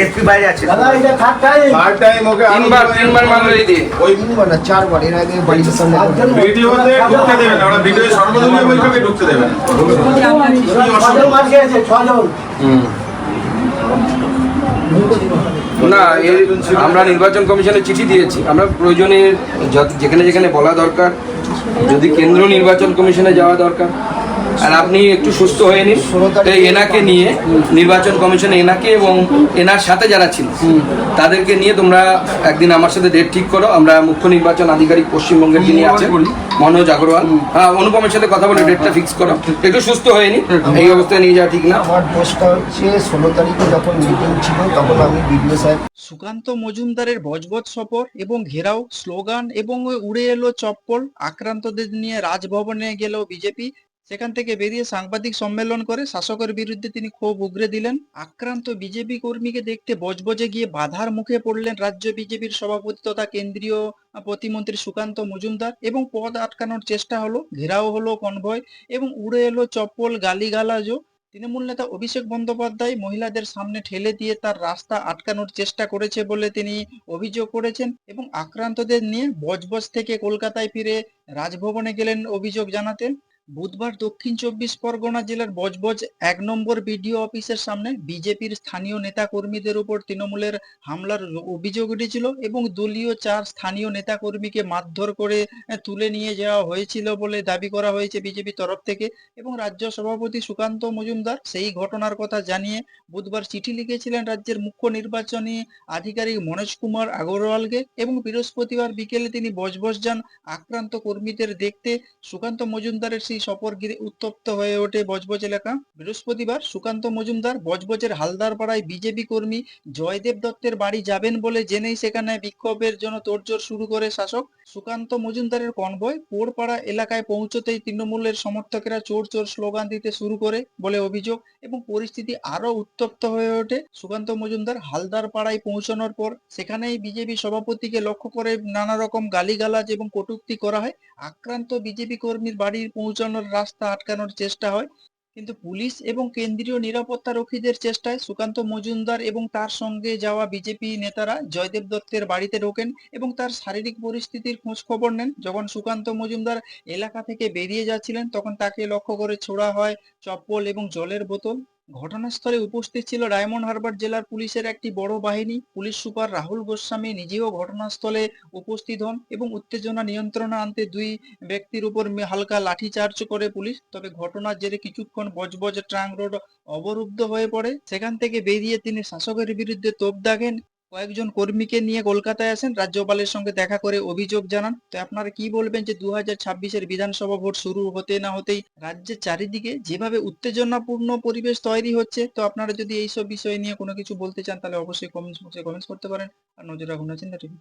SP বাইরে আছে। তিনবার মারলো এই দিয়ে। ওই তিনবার না 4 বার এর আগে বাড়ির সামনে ভিডিওতে ঢুকতে দেবে না, ওরা ভিডিও সর্বজনীন বৈঠকে ঢুকতে দেবে না। না, আমরা নির্বাচন কমিশনে চিঠি দিয়েছি। আমরা প্রয়োজনে যেখানে যেখানে বলা দরকার, যদি কেন্দ্র নির্বাচন কমিশনে যাওয়া দরকার, আর আপনি একটু সুস্থ হয়ে নিন, তাই এনাকে নিয়ে নির্বাচন কমিশনে এনাকে এবং এনার সাথে যারা ছিল তাদেরকে নিয়ে তোমরা একদিন আমার সাথে ডেট ঠিক করো। আমরা মুখ্য নির্বাচন আধিকারিক পশ্চিমবঙ্গের যিনি আছেন মনোজ আগরওয়াল, অনুপমের সাথে কথা বলে ডেটটা ফিক্স করো। একটু সুস্থ হয়ে নিন, এই অবস্থায় নিয়ে যাওয়া ঠিক না। আমার দোষটা হচ্ছে 16 তারিখে যখন মিটিং ছিল তখন আমি বিডিও সাহেব সুকান্ত মজুমদারের বজবজ সফর এবং ঘেরাও, স্লোগান এবং উড়ে এলো চপ্পল, আক্রান্তদের নিয়ে রাজভবনে গেল বিজেপি। সেখান থেকে বেরিয়ে সাংবাদিক সম্মেলন করে শাসকের বিরুদ্ধে তিনি ক্ষোভ উগরে দিলেন। আক্রান্ত বিজেপি কর্মীকে দেখতে বজবজে গিয়ে বাধার মুখে পড়লেন রাজ্য বিজেপির সভাপতি তথা কেন্দ্রীয় প্রতিমন্ত্রী সুকান্ত মজুমদার এবং পথ আটকানোর চেষ্টা হলো, ঘেরাও হলো কনভয় এবং উড়ে এলো চপ্পল, গালিগালাজও। তৃণমূল নেতা অভিষেক বন্দ্যোপাধ্যায় মহিলাদের সামনে ঠেলে দিয়ে তার রাস্তা আটকানোর চেষ্টা করেছে বলে তিনি অভিযোগ করেছেন এবং আক্রান্তদের নিয়ে বজবজ থেকে কলকাতায় ফিরে রাজভবনে গেলেন অভিযোগ জানাতে। বুধবার দক্ষিণ 24 পরগনা জেলার বজবজ 1 নম্বর বিডিও অফিসের সামনে বিজেপির স্থানীয় নেতা কর্মীদের উপর তৃণমূলের হামলার অভিযোগ উঠেছিল এবং দলীয় 4 স্থানীয় নেতা কর্মীকে মারধর করে তুলে নিয়ে যাওয়া হয়েছিল বলে দাবি করা হয়েছে বিজেপি তরফ থেকে এবং রাজ্য সভাপতি সুকান্ত মজুমদার সেই ঘটনার কথা জানিয়ে বুধবার চিঠি লিখেছিলেন রাজ্যের মুখ্য নির্বাচনী আধিকারিক মনোজ কুমার আগরওয়ালকে এবং বৃহস্পতিবার বিকেলে তিনি বজবজ যান আক্রান্ত কর্মীদের দেখতে। সুকান্ত মজুমদারের সেই সফর ঘিরে উত্তপ্ত হয়ে ওঠে বজবজ এলাকা। বৃহস্পতিবার সুকান্ত মজুমদার বজবজের হালদারপাড়ায় বিজেপি কর্মী জয়দেব দত্তের বাড়ি যাবেন বলে জেনেই সেখানে বিক্ষোভের জন্য তোড়জোড় শুরু করে শাসক। সুকান্ত মজুমদারের কনভয় পোড়পাড়া এলাকায় পৌঁছতেই তৃণমূলের সমর্থকেরা চোর চোর স্লোগান দিতে শুরু করে বলে অভিযোগ এবং পরিস্থিতি আরো উত্তপ্ত হয়ে ওঠে। সুকান্ত মজুমদার হালদারপাড়ায় পৌঁছানোর পর সেখানেই বিজেপি সভাপতিকে লক্ষ্য করে নানা রকম গালিগালাজ এবং কটূক্তি করা হয়। আক্রান্ত বিজেপি কর্মীর বাড়ির পৌঁছানোর রাস্তা আটকানোর চেষ্টা হয়, কিন্তু পুলিশ এবং কেন্দ্রীয় নিরাপত্তা রক্ষীদের চেষ্টায় সুকান্ত মজুমদার এবং তার সঙ্গে যাওয়া বিজেপি নেতারা জয়দেব দত্তের বাড়িতে ঢোকেন এবং তার শারীরিক পরিস্থিতির খোঁজ খবর নেন। যখন সুকান্ত মজুমদার এলাকা থেকে বেরিয়ে যাচ্ছিলেন তখন তাকে লক্ষ্য করে ছোড়া হয় চপ্পল এবং জলের বোতল। ঘটনাস্থলে উপস্থিত ছিল ডায়মন্ড হারবার জেলার পুলিশের একটি বড় বাহিনী। পুলিশ সুপার রাহুল গোস্বামী নিজেও ঘটনাস্থলে উপস্থিত হন এবং উত্তেজনা নিয়ন্ত্রণে আনতে 2 ব্যক্তির উপর হালকা লাঠিচার্জ করে পুলিশ। তবে ঘটনার জেরে কিছুক্ষণ বজবজ ট্রাঙ্ক রোড অবরুদ্ধ হয়ে পড়ে। সেখান থেকে বেরিয়ে তিনি শাসকের বিরুদ্ধে তোপ দাগেন। কয়েকজন কর্মীকে নিয়ে কলকাতায় আসেন, রাজ্যপালের সঙ্গে দেখা করে অভিযোগ জানান। তো আপনারা কি বলবেন যে 2026-এর বিধানসভা ভোট শুরু হতে না হতেই রাজ্যের চারিদিকে যেভাবে উত্তেজনাপূর্ণ পরিবেশ তৈরি হচ্ছে, তো আপনারা যদি এইসব বিষয় নিয়ে কোনো কিছু বলতে চান তাহলে অবশ্যই কমেন্টস বক্সে কমেন্টস করতে পারেন। আর নজর রাখুন চিন্তা টিভি।